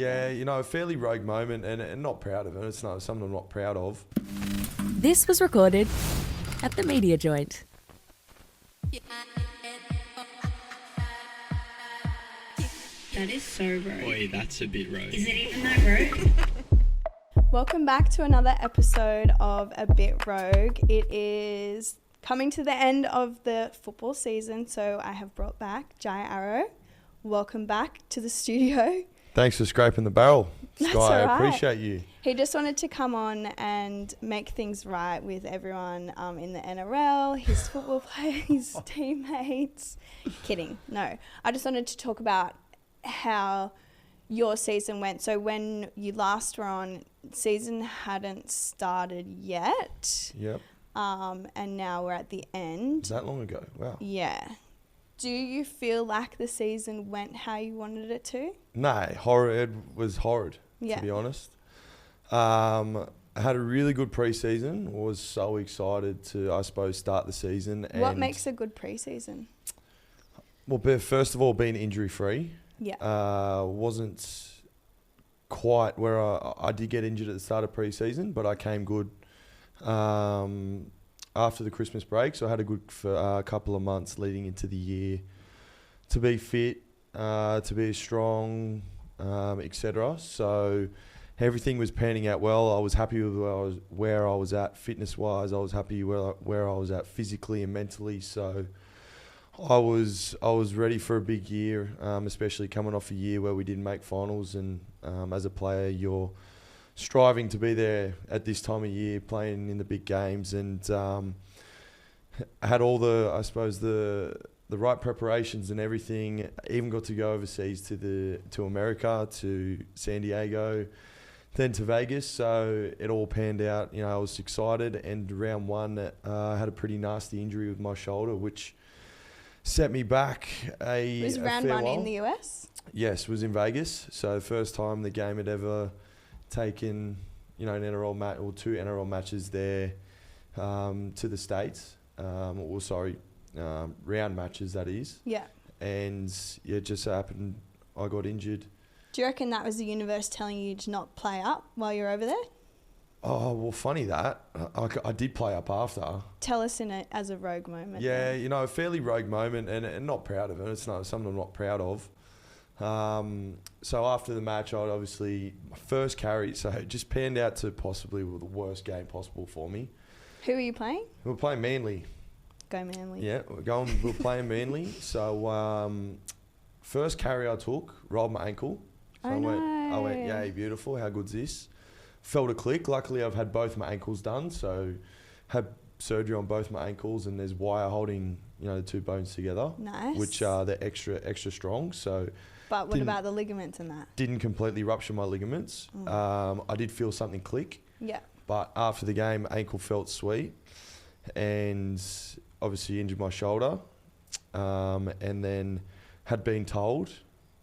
Yeah, a fairly rogue moment and not proud of it. It's not something I'm not proud of. This was recorded at the Media Joint. That is so rogue. Boy, that's a bit rogue. Is it even that rogue? Welcome back to another episode of A Bit Rogue. It is coming to the end of the football season, so I have brought back Jai Arrow. Welcome back to the studio. Thanks for scraping the barrel, That's Skye. all right. I appreciate you. He just wanted to come on and make things right with everyone in the NRL, his football players, his teammates. Kidding. No. I just wanted to talk about how your season went. So when you last were on, season hadn't started yet. Yep. And now we're at the end. That long ago. Wow. Yeah. Do you feel like the season went how you wanted it to? No, it was horrid, Yeah. to be honest. I had a really good pre-season. Was so excited to, I suppose, start the season. And What makes a good pre-season? Well, first of all, being injury-free. Yeah. Wasn't quite where I did get injured at the start of pre-season, but I came good after the Christmas break. So I had a good couple of months leading into the year to be fit, to be strong, etc. So everything was panning out well. I was happy with where I was at fitness-wise. I was happy where I was at physically and mentally. So I was ready for a big year, especially coming off a year where we didn't make finals. And as a player, you're striving to be there at this time of year, playing in the big games. And I had all the right preparations and everything. Even got to go overseas to America, to San Diego, then to Vegas. So it all panned out. I was excited. And round one, I had a pretty nasty injury with my shoulder, which set me back Was round fair one while. in the US? Yes, it was in Vegas. So the first time the game had ever taken, an NRL match or two NRL matches there to the States. Round matches, that is. Yeah. And it just happened I got injured. Do you reckon that was the universe telling you to not play up while you're over there? Oh, well, funny that. I did play up after. Tell us as a rogue moment. Yeah, then. a fairly rogue moment and not proud of it. It's not something I'm not proud of. So after the match, I'd obviously, my first carry, so it just panned out to possibly the worst game possible for me. Who are you playing? We were playing Manly. Go Manly. Yeah, we were playing Manly. So first carry I took, rolled my ankle. So I went, yay, beautiful, how good's this? Felt a click. Luckily, I've had both my ankles done, so had surgery on both my ankles, and there's wire holding, the two bones together. Nice. Which are they're extra strong. So But what about the ligaments and that? didn't completely rupture my ligaments. I did feel something click, Yeah. but after the game, ankle felt sweet, and obviously injured my shoulder, and then had been told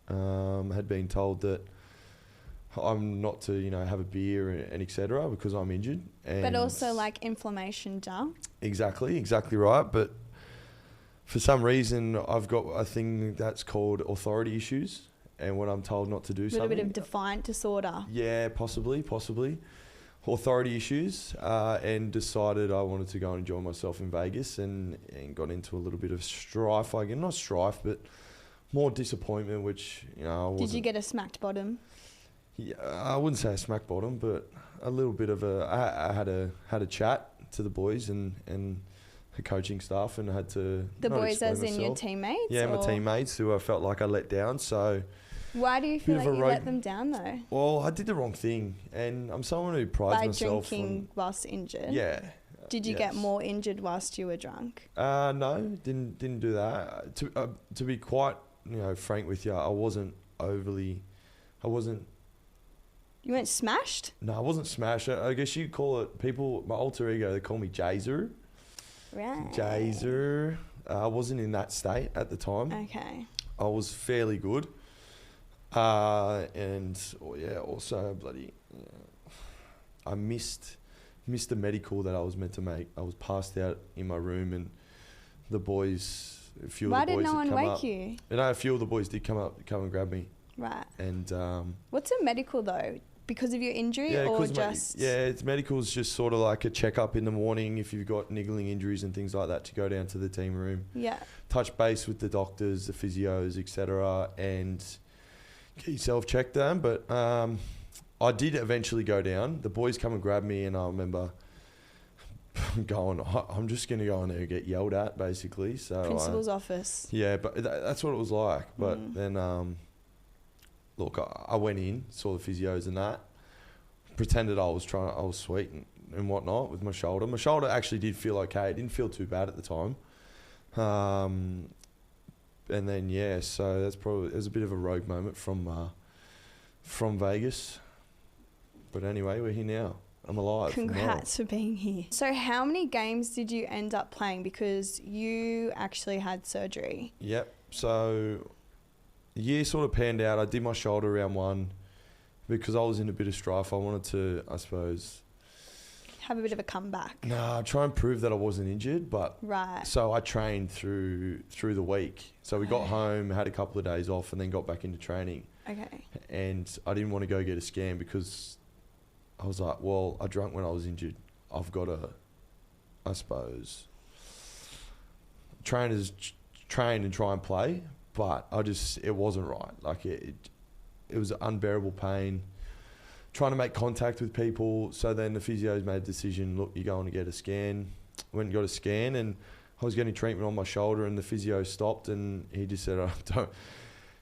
that I'm not to, have a beer and etc. because I'm injured. And But also like inflammation jumped. Exactly right. But for some reason, I've got a thing that's called authority issues. And when I'm told not to do A something... little bit of defiant disorder. Yeah, possibly. Authority issues. And decided I wanted to go and enjoy myself in Vegas and got into a little bit of strife. Not strife, but more disappointment, which, I wasn't... Did you get a smacked bottom? Yeah, I wouldn't say a smack bottom, but a little bit of I had a chat to the boys and the coaching staff, and I had to The not boys explain as in your myself. teammates? Yeah, my or- teammates who I felt like I let down. So, Why do you feel Bit like of you a let rogue- them down though? well, I did the wrong thing, and I'm someone who prides By myself drinking whilst injured? on. Yeah. Did you yes. get more injured whilst you were drunk? No, didn't do that. To be quite frank with you, I wasn't. You weren't smashed? No, I wasn't smashed. I guess you'd call it, my alter ego, they call me Jazer. Right. Jazer. I wasn't in that state at the time. Okay. I was fairly good. Also I missed the medical that I was meant to make. I was passed out in my room, and the boys, a few Why of the did boys no had one come wake up. you? A few of the boys did come and grab me. Right. And What's a medical though? Because of your injury, yeah, or 'cause just it's medical's just sort of like a checkup in the morning if you've got niggling injuries and things like that, to go down to the team room, yeah. touch base with the doctors, the physios, etc., and get yourself checked down. But I did eventually go down. The boys come and grab me, and I remember going, I'm just going to go in there and get yelled at, basically. So Principal's office. yeah, but that's what it was like. But then, look, I went in, saw the physios and that, pretended I was sweet and whatnot with my shoulder. My shoulder actually did feel okay. It didn't feel too bad at the time. And then, yeah, so it was a bit of a rogue moment from Vegas. But anyway, we're here now. I'm alive. Congrats for being here. So how many games did you end up playing? Because you actually had surgery. Yep. So the year sort of panned out. I did my shoulder round 1 because I was in a bit of strife. I wanted to, I suppose, Have a bit of a comeback. try and prove that I wasn't injured. But Right. so I trained through the week. So we got home, had a couple of days off, and then got back into training. Okay. And I didn't want to go get a scan because I was like, well, I drank when I was injured. I've got to, I suppose, train and try and play. But it wasn't right. Like it was unbearable pain. Trying to make contact with people. So then the physios made a decision, look, you're going to get a scan. Went and got a scan, and I was getting treatment on my shoulder, and the physio stopped, and he just said,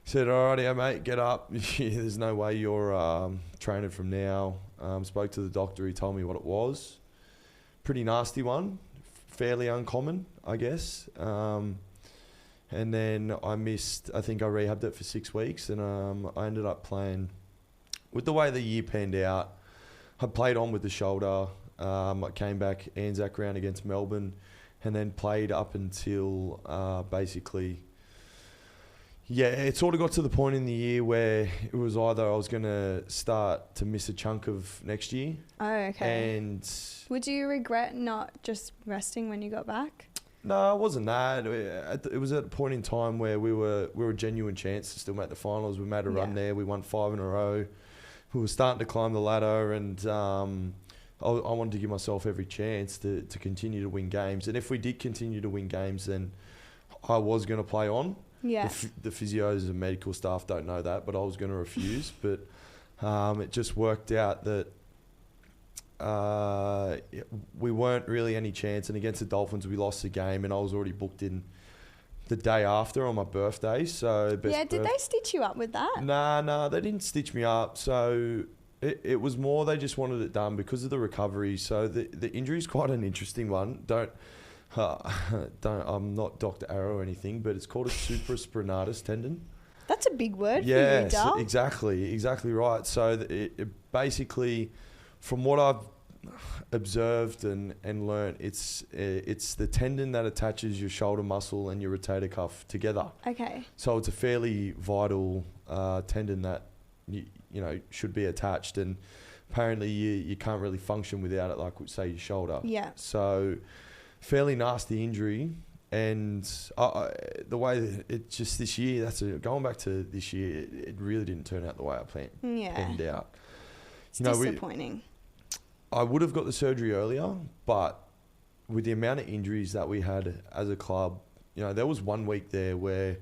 said, all right, mate, get up. There's no way you're training from now. Spoke to the doctor. He told me what it was. Pretty nasty one. Fairly uncommon, I guess. And then I rehabbed it for 6 weeks, and I ended up playing. With the way the year panned out, I played on with the shoulder. I came back Anzac round against Melbourne, and then played up until basically... Yeah, it sort of got to the point in the year where it was either I was going to start to miss a chunk of next year. Oh, okay. And... Would you regret not just resting when you got back? No, it wasn't that. It was at a point in time where we were a genuine chance to still make the finals. We made a run there. We won 5 in a row. We were starting to climb the ladder, and I wanted to give myself every chance to continue to win games. And if we did continue to win games, then I was going to play on. Yeah. The physios and medical staff don't know that, but I was going to refuse. But it just worked out that we weren't really any chance. And against the Dolphins, we lost the game, and I was already booked in the day after on my birthday. So did they stitch you up with that? Nah, they didn't stitch me up. So it was more they just wanted it done because of the recovery. So the injury's quite an interesting one. I'm not Dr. Arrow or anything, but it's called a supraspinatus tendon. That's a big word for you, Yes, Dal. exactly right. So it basically, from what I've observed and learnt, it's the tendon that attaches your shoulder muscle and your rotator cuff together. Okay. So it's a fairly vital tendon that you know should be attached, and apparently you can't really function without it, like say your shoulder. Yeah. So fairly nasty injury, and the way that it just this year, going back to this year, it really didn't turn out the way I planned out. It's disappointing. I would have got the surgery earlier, but with the amount of injuries that we had as a club, there was 1 week there where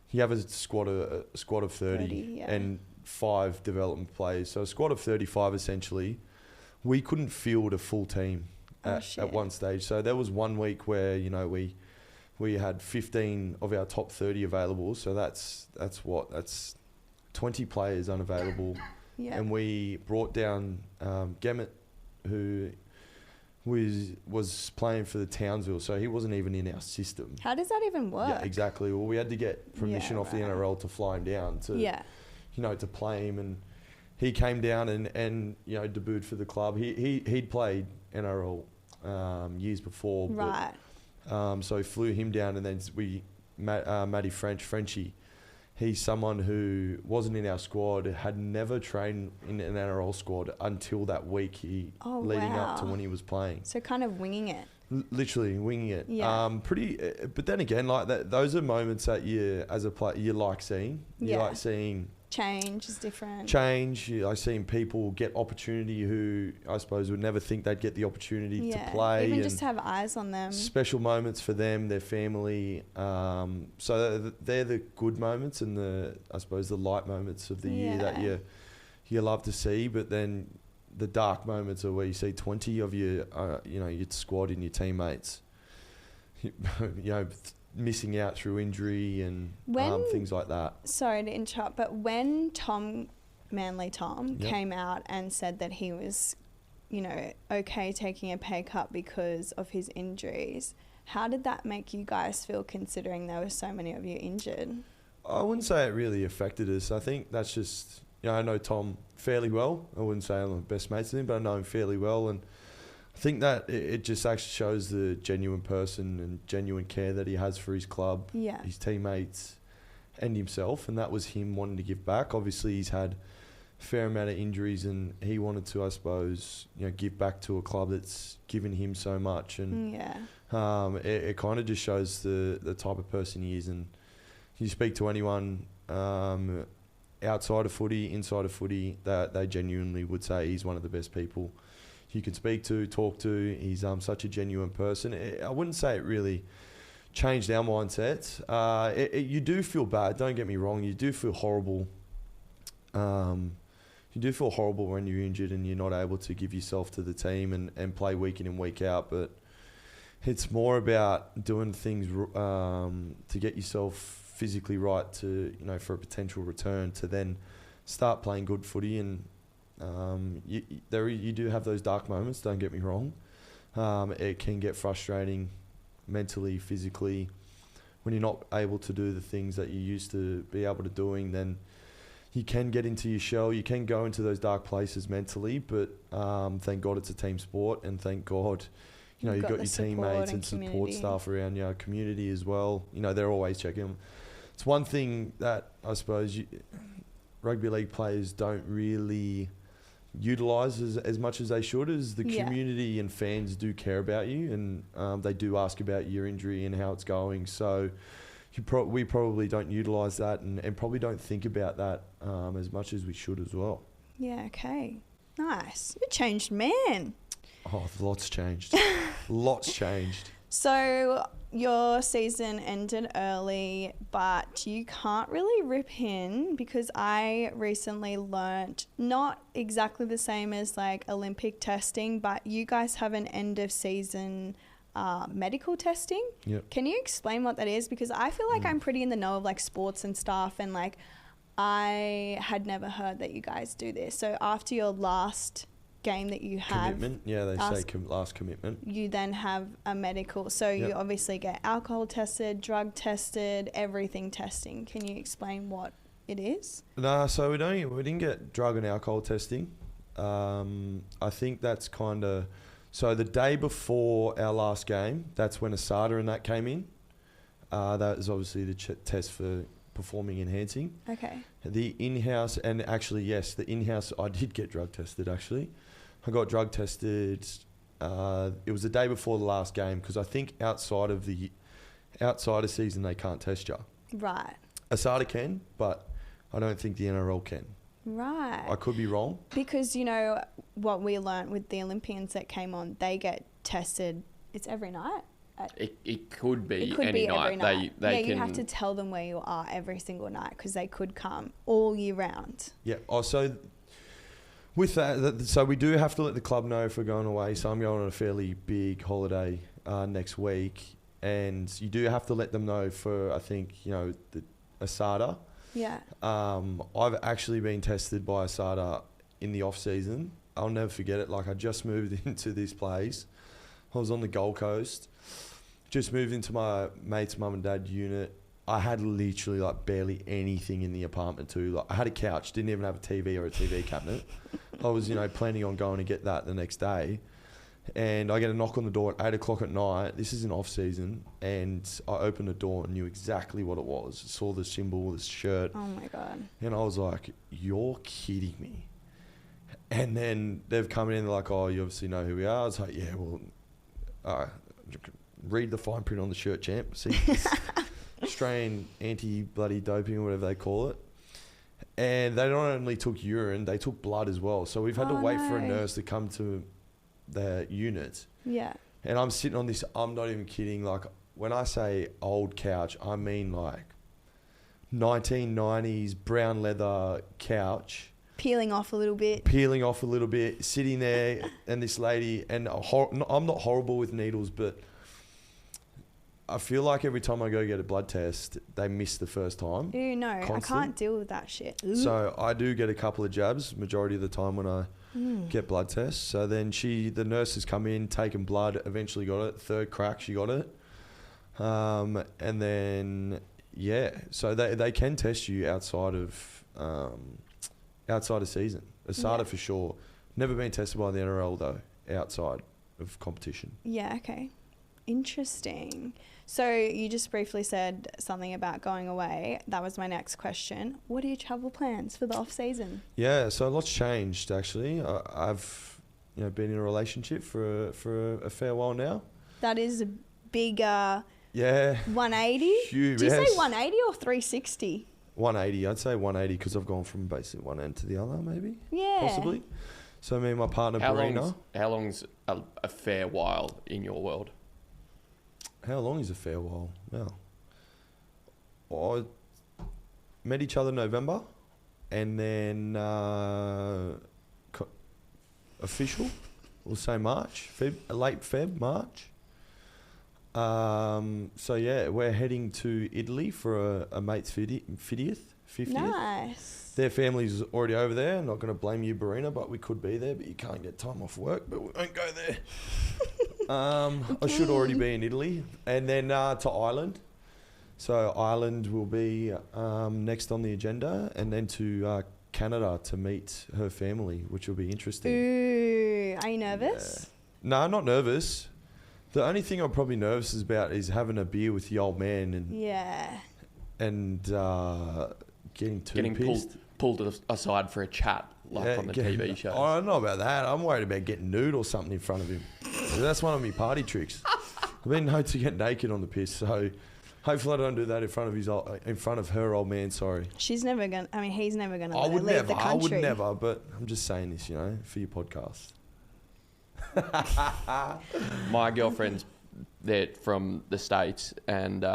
you have a squad of 30 and 5 development players. So a squad of 35 essentially. We couldn't field a full team at one stage. So there was 1 week where, we had 15 of our top 30 available. So that's 20 players unavailable. Yeah. And we brought down Gemmett, who was playing for the Townsville, so he wasn't even in our system. How does that even work? Yeah, exactly. Well, we had to get permission off the NRL to fly him down to play him, and he came down and debuted for the club. He'd played NRL years before, right? So we flew him down, and then Matty Frenchie. He's someone who wasn't in our squad, had never trained in an NRL squad until that week leading up to when he was playing. So kind of winging it. Literally winging it. Yeah. But then again, like that, those are moments that you, as a player, you like seeing. You like seeing Change is different. Change. I've seen people get opportunity who I suppose would never think they'd get the opportunity to play. Even and just to have eyes on them. special moments for them, their family. So they're the good moments and I suppose the light moments of the year that you love to see. But then the dark moments are where you see 20 of your squad and your teammates, missing out through injury and things like that. Sorry to interrupt, but when Manly Tom came out and said that he was, okay taking a pay cut because of his injuries, how did that make you guys feel, considering there were so many of you injured? I wouldn't say it really affected us. I think that's just, I know Tom fairly well. I wouldn't say I'm the best mates with him, but I know him fairly well. And I think that it just actually shows the genuine person and genuine care that he has for his club, his teammates and himself. And that was him wanting to give back. Obviously, he's had a fair amount of injuries and he wanted to, I suppose, give back to a club that's given him so much. And it kind of just shows the type of person he is. And you speak to anyone outside of footy, inside of footy, that they genuinely would say he's one of the best people you can speak to, talk to. He's such a genuine person. I wouldn't say it really changed our mindset. You do feel bad, don't get me wrong. You do feel horrible. You do feel horrible when you're injured and you're not able to give yourself to the team and play week in and week out. But it's more about doing things to get yourself physically right to, for a potential return to then start playing good footy. And you do have those dark moments, don't get me wrong. It can get frustrating mentally, physically. When you're not able to do the things that you used to be able to doing, then you can get into your shell. You can go into those dark places mentally, but thank God it's a team sport, and thank God you've got your teammates and support staff around you, community as well. They're always checking. It's one thing that I suppose rugby league players don't really utilise as much as they should, is the community and fans do care about you, and they do ask about your injury and how it's going. So we probably don't utilise that and probably don't think about that as much as we should as well. Yeah, okay. Nice. You're a changed man. Oh, lots changed. Lots changed. So your season ended early, but you can't really rip in, because I recently learnt, not exactly the same as like Olympic testing, but you guys have an end of season medical testing. Yep. Can you explain what that is? Because I feel like I'm pretty in the know of like sports and stuff, and like I had never heard that you guys do this. So after your last game that you have, commitment, they say last commitment, you then have a medical. So you obviously get alcohol tested, drug tested, everything testing. Can you explain what it is? No, so we didn't get drug and alcohol testing. I think that's kind of, so the day before our last game, that's when ASADA and that came in. That is obviously the test for performing enhancing. Okay. The in-house, and actually yes, the in-house, I did get drug tested actually. I got drug tested. It was the day before the last game, because I think outside of season they can't test you. Right. ASADA can, but I don't think the NRL can. Right. I could be wrong. Because what we learnt with the Olympians that came on, they get tested. It's every night. It could be any night. Every night. They can... you have to tell them where you are every single night, because they could come all year round. Yeah. So with that, so we do have to let the club know if we're going away. So I'm going on a fairly big holiday next week, and you do have to let them know for, I think, the ASADA. Yeah. I've actually been tested by ASADA in the off season. I'll never forget it. Like, I just moved into this place. I was on the Gold Coast. Just moved into my mate's mum and dad unit. I had literally like barely anything in the apartment too. Like, I had a couch, didn't even have a TV or a TV cabinet. I was, planning on going to get that the next day. And I get a knock on the door at 8 o'clock at night. This is an off season. And I opened the door and knew exactly what it was. Saw the symbol, the shirt. Oh my God. And I was like, you're kidding me. And then they've come in and they're like, oh, you obviously know who we are. I was like, yeah, well, read the fine print on the shirt, champ. See, Australian anti-bloody doping or whatever they call it. And they not only took urine, they took blood as well. So we've had to wait for a nurse to come to the unit. Yeah. And I'm sitting on this, I'm not even kidding, like when I say old couch, I mean like 1990s brown leather couch. Peeling off a little bit, sitting there, and this lady, and I'm not horrible with needles, but I feel like every time I go get a blood test, they miss the first time. Ooh, no, Constant. I can't deal with that shit. Ooh. So I do get a couple of jabs majority of the time when I get blood tests. So then the nurse has come in, taken blood, eventually got it. Third crack, she got it. And then, so they can test you outside of season. ASADA for sure. Never been tested by the NRL though, outside of competition. Yeah, okay. Interesting. So you just briefly said something about going away. That was my next question. What are your travel plans for the off season? Yeah, so a lot's changed actually. I've been in a relationship for a fair while now. That is a bigger 180. Huge. Do you say 180 or 360? 180. I'd say 180 because I've gone from basically one end to the other, maybe. Yeah. Possibly. So me and my partner, Barina. How long's a fair while in your world? How long is a fair while? Well, I met each other in November, and then official, we'll say March, late Feb, March. So yeah, we're heading to Italy for a mate's 50th. Nice. Their family's already over there. I'm not going to blame you, Barina, but we could be there, but you can't get time off work, but we won't go there. I should already be in Italy. And then to Ireland. So Ireland will be next on the agenda, and then to Canada to meet her family, which will be interesting. Ooh, are you nervous? No, not nervous. The only thing I'm probably nervous about is having a beer with the old man and getting pissed. pulled aside for a chat like on the TV show. I don't know about that. I'm worried about getting nude or something in front of him. That's one of my party tricks. I've been known to get naked on the piss, so hopefully I don't do that in front of her old man. Sorry. She's never gonna. I mean, he's never gonna. I would leave never. the country. I would never. But I'm just saying this, for your podcast. My girlfriend's they're from the States, and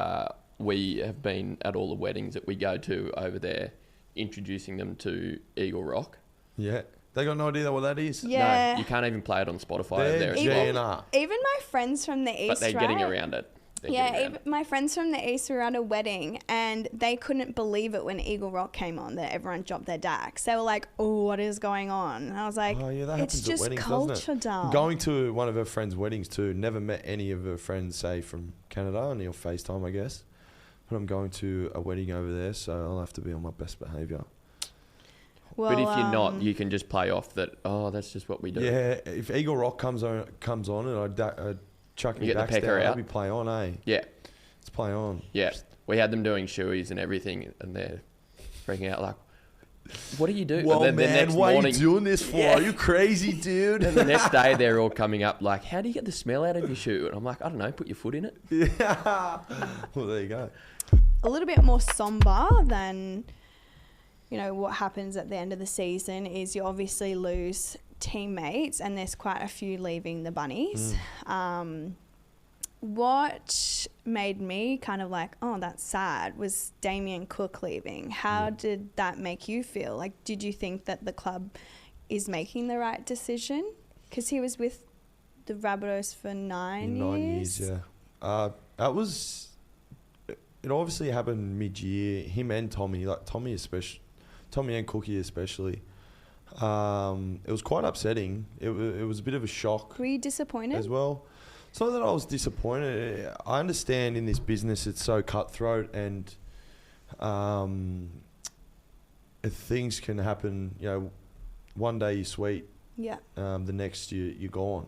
we have been at all the weddings that we go to over there, introducing them to Eagle Rock. Yeah. They got no idea what that is. Yeah. No, you can't even play it on Spotify over there. Even my friends from the East, but they're getting around it. My friends from the East were at a wedding, and they couldn't believe it when Eagle Rock came on, that everyone dropped their dacks. They were like, oh, what is going on? And I was like, oh, yeah, that happens it's just at weddings, culture, doesn't it? Going to one of her friends' weddings too, never met any of her friends, say, from Canada, only on FaceTime, I guess. But I'm going to a wedding over there, so I'll have to be on my best behaviour. Well, but if you're not, you can just play off that, that's just what we do. Yeah, if Eagle Rock comes on and I chuck me back down, I'll be play on, eh? Yeah. Let's play on. Yeah. We had them doing shoeies and everything, and they're freaking out like, what do you do? Well, man, why are you doing this for? Yeah. Are you crazy, dude? And the next day, they're all coming up like, how do you get the smell out of your shoe? And I'm like, I don't know, put your foot in it. Yeah. Well, there you go. A little bit more somber than... what happens at the end of the season is you obviously lose teammates, and there's quite a few leaving the Bunnies. What made me kind of like, oh, that's sad, was Damien Cook leaving. How did that make you feel? Like, did you think that the club is making the right decision? Because he was with the Rabbitohs for 9 years. 9 years, yeah. It obviously happened mid-year. Him and Tommy, Tommy and Cookie especially. It was quite upsetting. It was a bit of a shock. Were you disappointed? As well. It's not that I was disappointed. I understand in this business it's so cutthroat, and things can happen. One day you're sweet. Yeah. The next you're gone.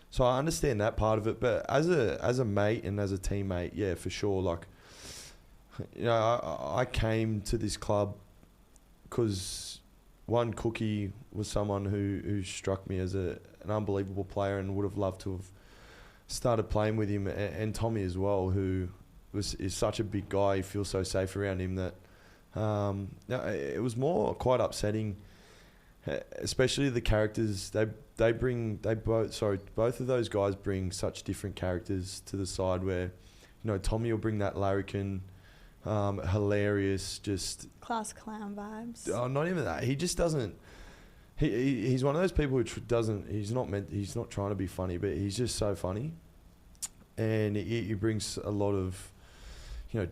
So I understand that part of it. But as a mate and as a teammate, yeah, for sure. I came to this club because one, Cookie was someone who struck me as an unbelievable player and would have loved to have started playing with him, and Tommy as well, who is such a big guy. You feel so safe around him that No, it was more quite upsetting, especially the characters. Both of those guys bring such different characters to the side. Where, Tommy will bring that larrikin, hilarious, just Class clown vibes. oh, not even that. He just doesn't. He's one of those people who doesn't. He's not trying to be funny, but he's just so funny, and he brings a lot of,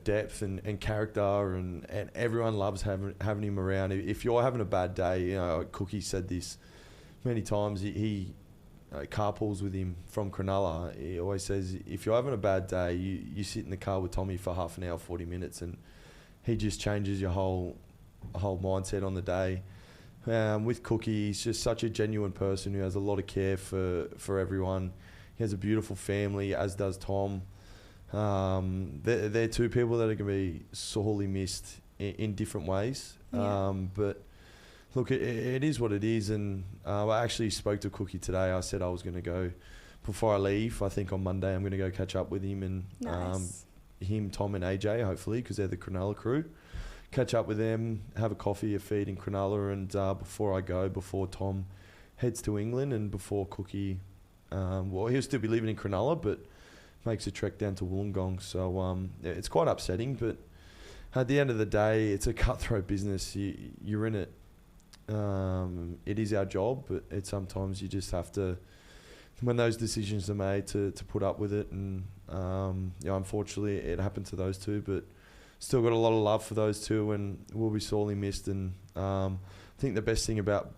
depth and character, and everyone loves having him around. If you're having a bad day, Cookie said this many times. He carpools with him from Cronulla. He always says, if you're having a bad day, you sit in the car with Tommy for half an hour, 40 minutes, and he just changes your whole mindset on the day. With Cookie, he's just such a genuine person who has a lot of care for everyone. He has a beautiful family, as does Tom. They're two people that are going to be sorely missed in different ways. Yeah. But look, it is what it is. And I actually spoke to Cookie today. I said I was going to go before I leave. I think on Monday I'm going to go catch up with him and Nice. him, Tom and AJ, hopefully, because they're the Cronulla crew. Catch up with them, have a coffee, a feed in Cronulla, and before Tom heads to England and before Cookie, he'll still be living in Cronulla, but makes a trek down to Wollongong. So it's quite upsetting, but at the end of the day, it's a cutthroat business. You're in it. It is our job, but sometimes you just have to, when those decisions are made, to put up with it. And unfortunately, it happened to those two, but still got a lot of love for those two, and will be sorely missed. And I think the best thing about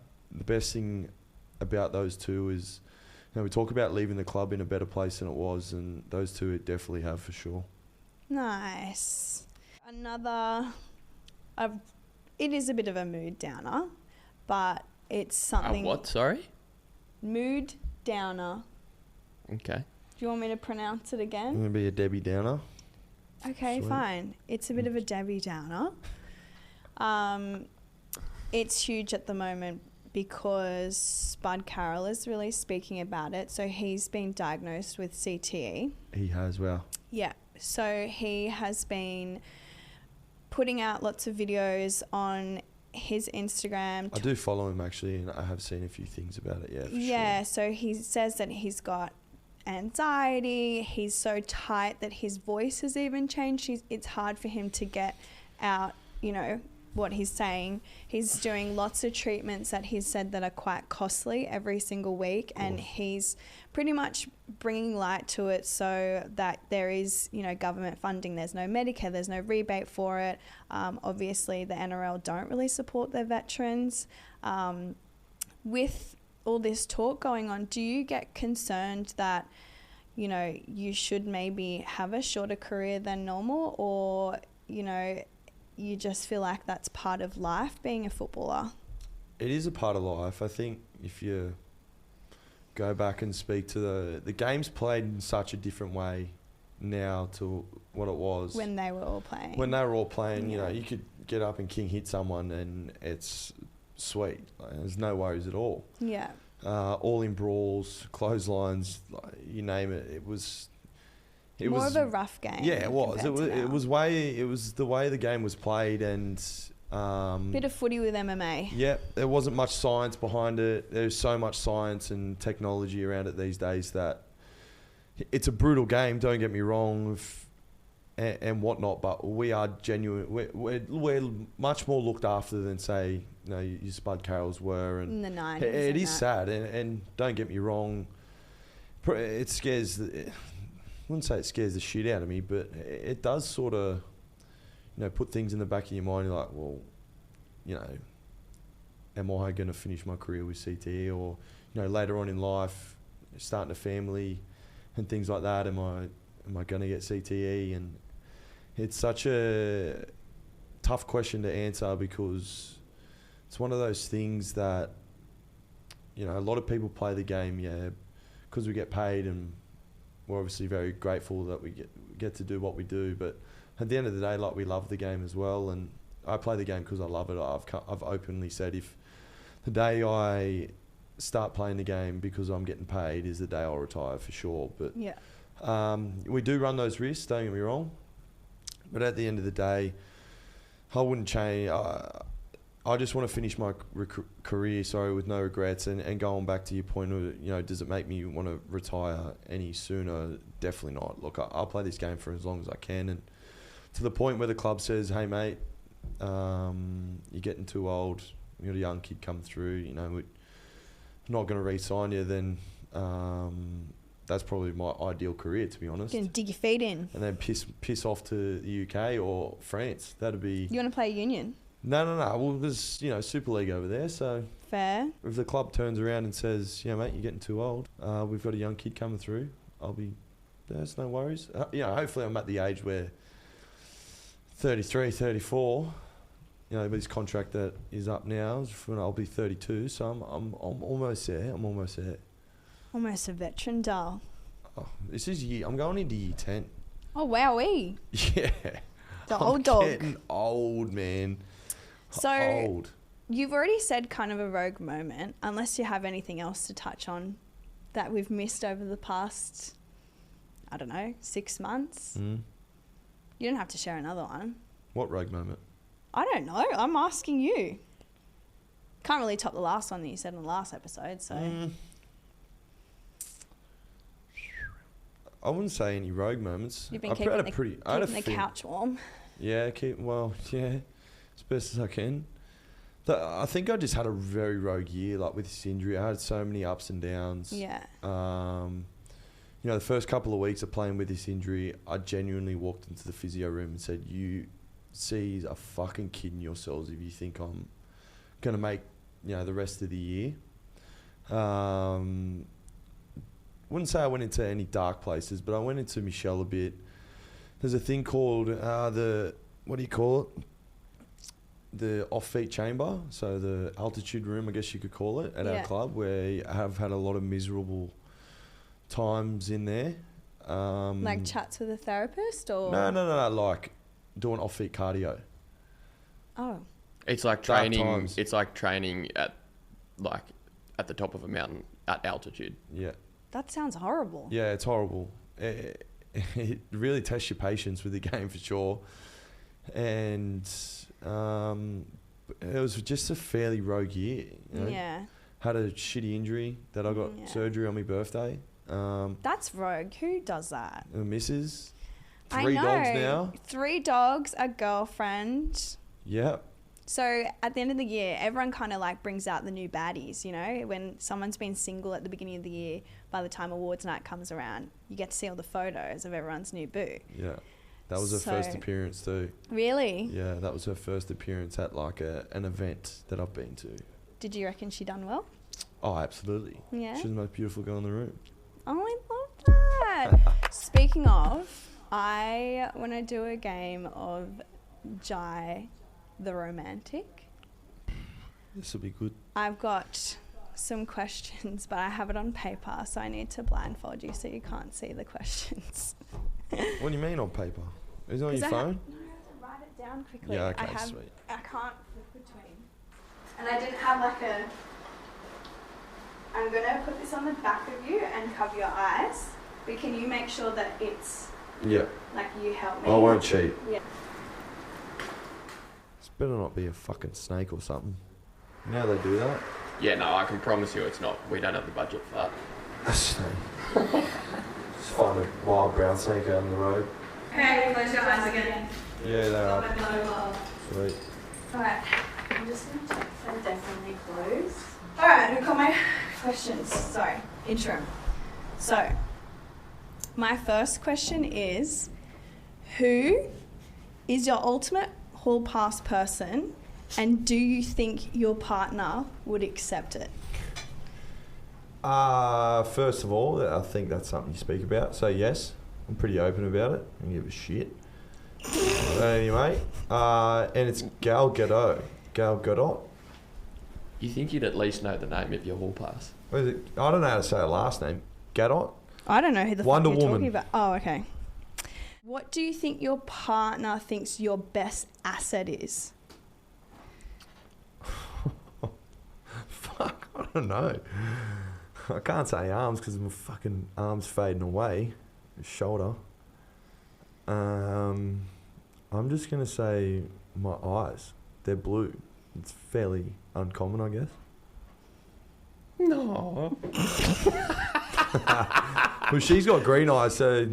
those two is, we talk about leaving the club in a better place than it was, and those two definitely have, for sure. Nice. It is a bit of a mood downer, but it's something. What? Sorry? Mood downer. Okay. Do you want me to pronounce it I'm again? going to be a Debbie Downer. Okay, Sweet. fine. It's a bit of a Debbie Downer. It's huge at the moment because Spud Carroll is really speaking about it. So he's been diagnosed with CTE. He has, well. Yeah. So he has been putting out lots of videos on his Instagram. I do follow him, actually, and I have seen a few things about it, for Yeah, sure. so he says that he's got anxiety. He's so tight that his voice has even changed. It's hard for him to get out, what he's saying. He's doing lots of treatments that he's said that are quite costly every single week, and he's pretty much bringing light to it so that there is, government funding. There's no Medicare, there's no rebate for it. Obviously, the NRL don't really support their veterans. With all this talk going on, do you get concerned that, you should maybe have a shorter career than normal, or, you just feel like that's part of life, being a footballer? It is a part of life. I think if you go back and speak to the game's played in such a different way now to what it was. When they were all playing. When they were all playing, Yeah. you could get up and king hit someone and it's sweet. There's no worries at all. Yeah. All in brawls, clotheslines, you name it. It was More of a rough game. Yeah, it was. It compared was. to now. It was the way the game was played, and Bit of footy with MMA. yeah, there wasn't much science behind it. There's so much science and technology around it these days that it's a brutal game. Don't get me wrong, and whatnot. But we are genuine. We're much more looked after than, say, your Spud Carrolls were. And In the 90s. it and is that. sad, and don't get me wrong. It scares. I wouldn't say it scares the shit out of me, but it does sort of, put things in the back of your mind. You're like, well, am I going to finish my career with CTE, or later on in life, starting a family and things like that? Am I going to get CTE? And it's such a tough question to answer, because it's one of those things that a lot of people play the game, because we get paid, and we're obviously very grateful that we get to do what we do. But at the end of the day, we love the game as well, and I play the game because I love it. I've openly said, if the day I start playing the game because I'm getting paid is the day I'll retire, for sure. But Yeah. we do run those risks, don't get me wrong. But at the end of the day, I wouldn't change. I just want to finish my career, with no regrets. And going back to your point of, does it make me want to retire any sooner? Definitely not. Look, I'll play this game for as long as I can. And to the point where the club says, hey, mate, you're getting too old. You got a young kid come through, we're not going to re-sign you, then that's probably my ideal career, to be honest. You can dig your feet in. And then piss off to the UK or France. That'd be... You want to play union? No. Well, there's, Super League over there, so... Fair. If the club turns around and says, mate, you're getting too old, we've got a young kid coming through, I'll be... There's no worries. Hopefully I'm at the age where 33, 34, with this contract that is up now, I'll be 32, so I'm almost there. Almost a veteran, Dal. Oh, I'm going into year 10. Oh, wowee. Yeah. The old dog. Getting old, man. So, old. You've already said kind of a rogue moment, unless you have anything else to touch on that we've missed over the past, 6 months. Mm. You don't have to share another one. What rogue moment? I don't know. I'm asking you. Can't really top the last one that you said in the last episode, so... I wouldn't say any rogue moments. You've been keeping the couch warm. Yeah, as best as I can. I think I just had a very rogue year, with this injury. I had so many ups and downs. Yeah. The first couple of weeks of playing with this injury, I genuinely walked into the physio room and said, you are fucking kidding yourselves if you think I'm going to make, the rest of the year. Wouldn't say I went into any dark places, but I went into Michelle a bit. There's a thing called what do you call it? The off-feet chamber, so the altitude room, I guess you could call it, at our club, where I have had a lot of miserable times in there. Like chats with a therapist, or no, like doing off-feet cardio. Oh, it's like training. It's like training at the top of a mountain at altitude. Yeah. That sounds horrible. Yeah, it's horrible. It really tests your patience with the game for sure. And it was just a fairly rogue year. Yeah. Had a shitty injury that I got surgery on my birthday. That's rogue. Who does that? A missus. I 3 know. dogs now. 3 dogs, a girlfriend. Yep. So at the end of the year, everyone kind of brings out the new baddies, when someone's been single at the beginning of the year, by the time awards night comes around, you get to see all the photos of everyone's new boo. Yeah. That was her first appearance too. Really? Yeah, that was her first appearance at an event that I've been to. Did you reckon she done well? Oh, absolutely. Yeah? She's the most beautiful girl in the room. Oh, I love that. Speaking of, I want to do a game of Skye the Romantic. This will be good. I've got some questions, but I have it on paper, so I need to blindfold you so you can't see the questions. What do you mean on paper? Is it on your phone? No, I have to write it down quickly. Yeah, okay, sweet. I can't flip between. And I didn't have I'm going to put this on the back of you and cover your eyes, but can you make sure that it's... Yeah. You help me? I won't cheat. Yeah. This better not be a fucking snake or something. You know how they do that? Yeah, no, I can promise you it's not. We don't have the budget for that. A snake. Just find a wild brown snake out on the road. Okay, close your eyes again. Yeah, they are. Sweet. Alright, I'm just going to check if they're definitely closed. Alright, I've got my questions. Sorry, interim. So, my first question is, who is your ultimate hall pass person, and do you think your partner would accept it? First of all, I think that's something you speak about. So yes, I'm pretty open about it. I don't give a shit. Anyway, and it's Gal Gadot. Gal Gadot. You think you'd at least know the name of your hall pass? What is it? I don't know how to say her last name. Gadot? I don't know who the Wonder fuck you're Woman. talking about. Oh, okay. What do you think your partner thinks your best asset is? Fuck, I don't know. I can't say arms because my fucking arm's fading away. Shoulder. I'm just going to say My eyes. They're blue. It's fairly uncommon, I guess. No. Well, she's got green eyes, so...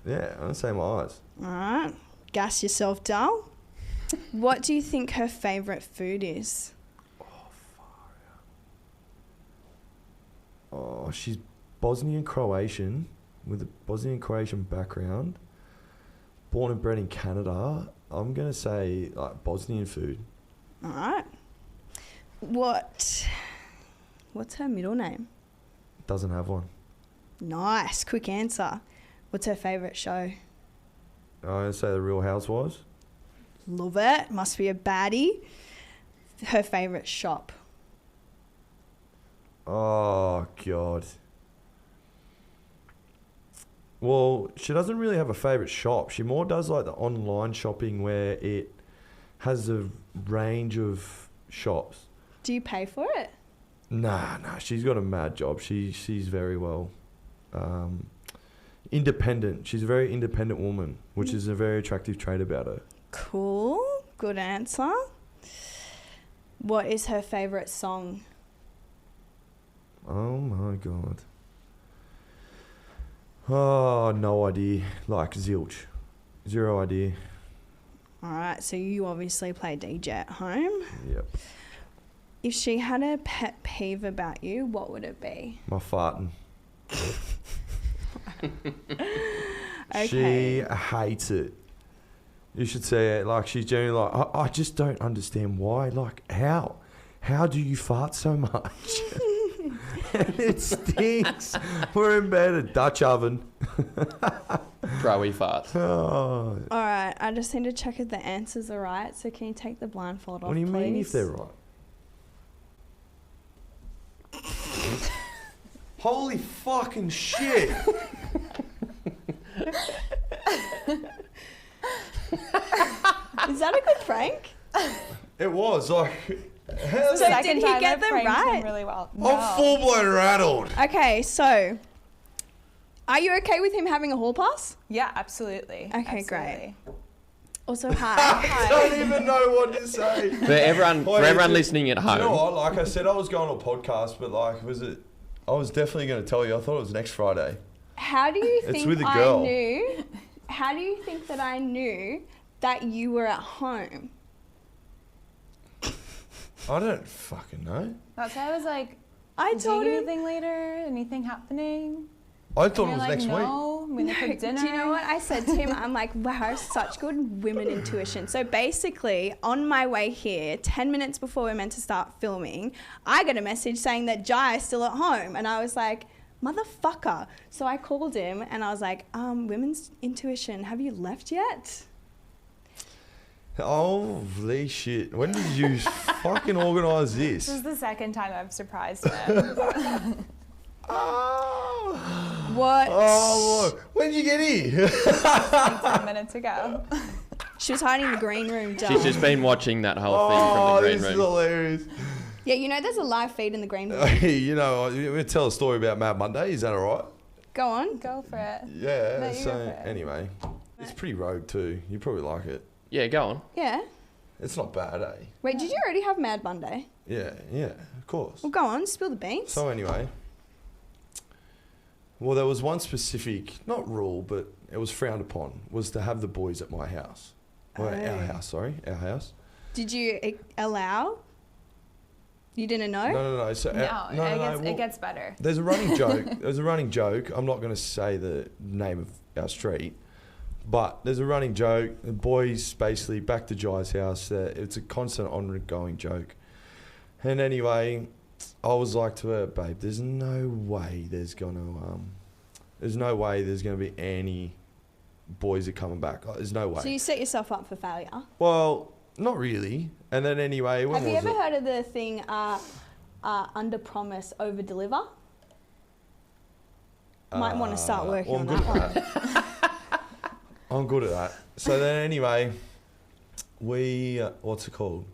Yeah, I'd say my eyes. All right. Gas yourself, doll. What do you think her favourite food is? Oh, she's Bosnian Croatian with a Bosnian Croatian background. Born and bred in Canada. I'm going to say like Bosnian food. All right. What's her middle name? Doesn't have one. Nice. Quick answer. What's her favourite show? I'm going to say The Real Housewives. Love it. Must be a baddie. Her favourite shop. Oh, God. Well, she doesn't really have a favourite shop. She more does like the online shopping where it has a range of shops. Do you pay for it? Nah, she's got a mad job. She's very well independent. She's a very independent woman, which is a very attractive trait about her. Cool. Good answer. What is her favourite song? Oh my God. Oh, no idea. Like zilch. Zero idea. All right, so you obviously play DJ at home. Yep. If she had a pet peeve about you, what would it be? My farting. Okay. She hates it. You should see it. Like, she's generally like, I just don't understand why. Like, how? How do you fart so much? And it stinks. We're in bed, a Dutch oven. Crowy fart. Oh. All right, I just need to check if the answers are right. So can you take the blindfold off, What do you mean if please? they're right? Holy fucking shit. Is that a good prank? It was like, how's So that? did he get them right? Really well. I'm full blown rattled. Okay, so are you okay with him having a hall pass? Yeah, absolutely. Okay, great. Absolutely. Also, hi. I don't even know what to say. For everyone, Wait, listening at Do you know home, what? Like I said, I was going to a podcast, but like, I was definitely going to tell you. I thought it was next Friday. How do you It's think with a I girl. knew? How do you think that I knew that you were at home? I don't fucking know. That's why I was like, I is told him. anything later? Anything happening? I thought And it you're was like, next week. no, I'm going to cook dinner. Do you know what I said to him? I'm like, wow, such good women intuition. So basically, on my way here, 10 minutes before we're meant to start filming, I got a message saying that Jai is still at home. And I was like, motherfucker. So I called him and I was like, women's intuition, have you left yet? Holy shit. When did you fucking organise this? This is the second time I've surprised him. Oh. What? Oh, look. When did you get here? like 10 minutes ago. She was hiding in the green room, she's just been watching that whole thing from Oh, the this green is room. hilarious. Yeah, you know there's a live feed in the green room. You know, I'm going to tell a story about Mad Monday. Is that all right? Go on. Go for it. Yeah. No, you So, go for it. anyway, it's pretty rogue too. You probably like it. Yeah, go on. Yeah. It's not bad, eh? Wait, did you already have Mad Monday? Yeah, of course. Well, go on, spill the beans. So anyway, well, there was one specific, not rule, but it was frowned upon, was to have the boys at my house. Well, our house. Did you allow? You didn't know? No. So, No, well, it gets better. There's a running joke. There's a running joke. I'm not going to say the name of our street, but there's a running joke. The boys basically back to Jai's house. It's a constant ongoing joke. And anyway, I was like to her, babe, there's no way there's going to be any boys are coming back. Like, there's no way. So you set yourself up for failure. Well, not really. And then anyway, when Have you was ever it? heard of the thing under promise, over deliver? Might want to start working well, on I'm that good one. at that. I'm good at that. So then anyway, we, what's it called?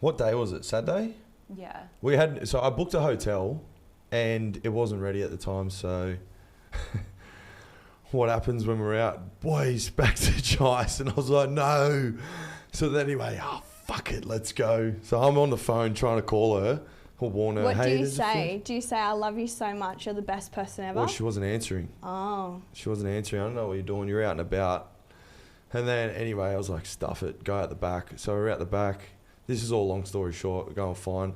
What day was it? Saturday? Yeah. So I booked a hotel and it wasn't ready at the time. So what happens when we're out? Boys, back to Jice. And I was like, no. So then anyway, fuck it, let's go. So I'm on the phone trying to call her or warn her. What hey, do you there's a say? thing." Do you say, I love you so much, you're the best person ever? Well, she wasn't answering. Oh. She wasn't answering. I don't know what you're doing. You're out and about. And then anyway, I was like, stuff it. Go out the back. So we're out the back. This is all long story short. We're going fine.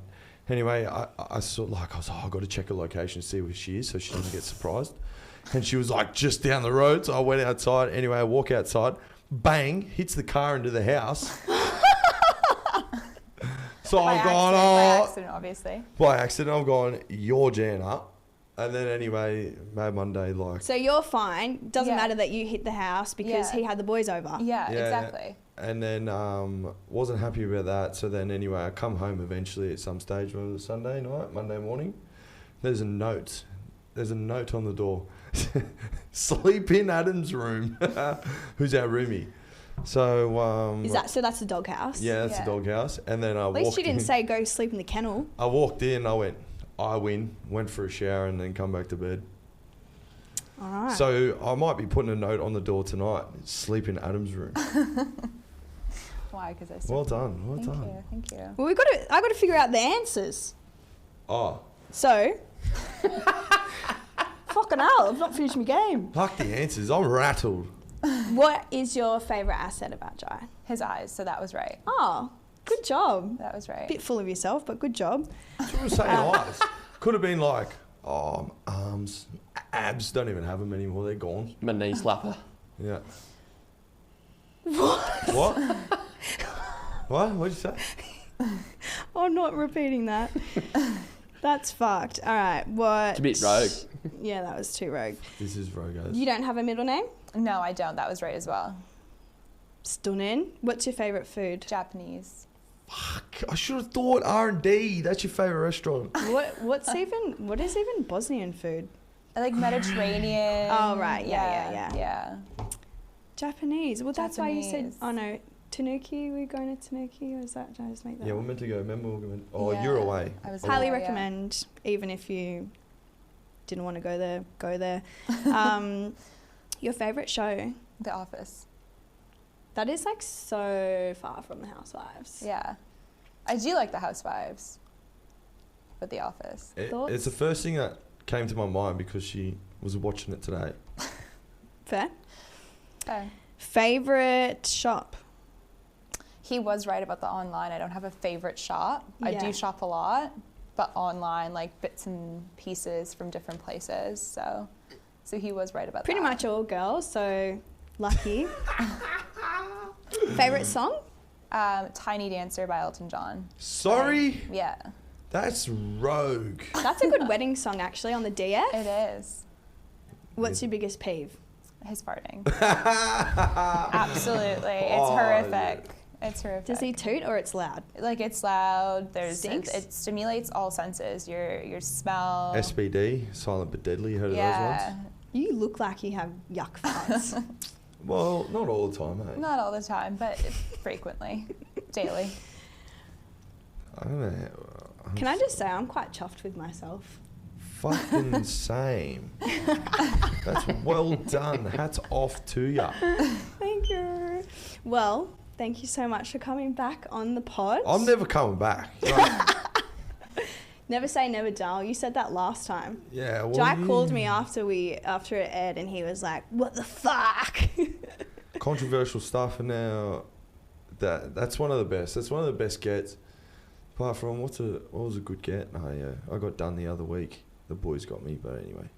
Anyway, I sort of like, I was like, I've got to check her location, see where she is so she doesn't get surprised. And she was like, just down the road. So I went outside. Anyway, I walk outside. Bang, hits the car into the house. So I'm going, By accident, obviously. By accident, I'm going, you're Jan up. And then anyway, Mad Monday, like. So you're fine. Doesn't Yeah. matter that you hit the house because Yeah. he had the boys over. Yeah, Yeah. exactly. And then wasn't happy about that. So then anyway, I come home eventually at some stage. Was it Sunday night, Monday morning? There's a note. There's a note on the door. Sleep in Adam's room. Who's our roomie? So Is that so? That's the doghouse. yeah, that's Yeah. the doghouse. And then I At least walked you didn't in. say go sleep in the kennel. I walked in. I went. I win. Went for a shower and then come back to bed. All right. So I might be putting a note on the door tonight. Sleep in Adam's room. Why? Because I still. Well done. Well Thank done. you. Thank you. well, I got to figure out the answers. Oh, So. Fucking hell! I've not finished my game. fuck the answers. I'm rattled. What is your favourite asset about Jai? His eyes. So that was right. Oh, good job. That was right. Bit full of yourself, but good job. That's what I was saying. Eyes. Could have been like, arms, abs. Don't even have them anymore. They're gone. My knee slapper. Yeah. What? What? What'd you say? I'm not repeating that. That's fucked. All right, what? It's a bit rogue. Yeah, that was too rogue. This is Rogos. You don't have a middle name? No, I don't. That was right as well. Stunning. What's your favourite food? Japanese. Fuck. I should have thought R&D. That's your favourite restaurant. What is even Bosnian food? I like Mediterranean. Oh, right. Yeah. Yeah. Japanese. Well, that's why you said. Japanese. Oh no, Tanuki. We're going to Tanuki. Or is that? Did I just make that? Yeah, up? we're meant to go. Remember, we're going. Oh, Yeah. you're away. I was Highly away, yeah. recommend, even if you didn't want to go there, go there. Your favourite show? The Office. That is like so far from the Housewives. Yeah. I do like The Housewives. But The Office. Thoughts? It's the first thing that came to my mind because she was watching it today. Fair. Okay. Favourite shop? He was right about the online. I don't have a favorite shop. I Yeah. do shop a lot, but online, like bits and pieces from different places. So he was right about Pretty that. much all girls, so lucky. Favourite song? Tiny Dancer by Elton John. Sorry? Yeah, That's rogue. That's a good wedding song, actually, on the DF. it is. What's your biggest peeve? His farting. Absolutely. It's Oh, horrific. It's horrific. Does he toot or it's loud? Like, it's loud. Stinks? It stimulates all senses. Your smell. SBD, Silent But Deadly. Heard of those Yeah. ones? You look like you have yuck farts. Well, not all the time, hey. Not all the time, but frequently. Daily. I don't know. Can I just say I'm quite chuffed with myself? Fucking same. That's well done. Hats off to ya. Thank you. Well, thank you so much for coming back on the pod. I'm never coming back. Like, Never say never, Dal. You said that last time. yeah. Well, Jack you- called me after it aired, and he was like, "What the fuck?" Controversial stuff, and now that's one of the best. That's one of the best gets. Apart from what was a good get? Oh yeah, I got done the other week. The boys got me, but anyway.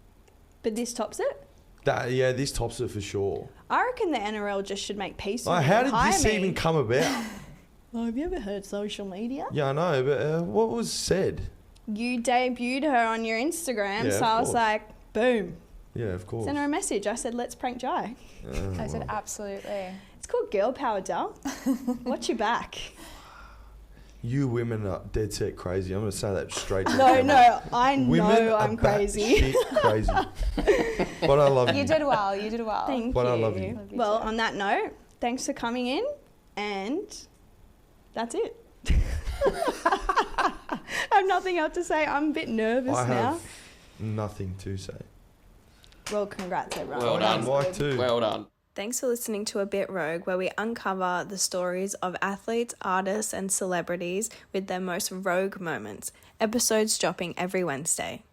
But this tops it. This tops it for sure. I reckon the NRL just should make peace. Like, with how me and did hire this me. even come about? Oh, have you ever heard social media? Yeah, I know, but what was said? You debuted her on your Instagram, Yeah, so of I was course. like, boom. Yeah, of course. Send her a message. I said, let's prank Jai. I said, well. absolutely. It's called girl power, Dal. Watch your back. You women are dead set crazy. I'm going to say that straight. to the No, camera. no, I Women know are I'm crazy. batshit crazy. But I love you. You did well. You did well. Thank But you. I love you. Love you Well, too. on that note, thanks for coming in, and that's it. I have nothing else to say. I'm a bit nervous I now. have nothing to say. Well, congrats, everyone. Well done. Mike too. Well done. Thanks for listening to A Bit Rogue, where we uncover the stories of athletes, artists, and celebrities with their most rogue moments. Episodes dropping every Wednesday.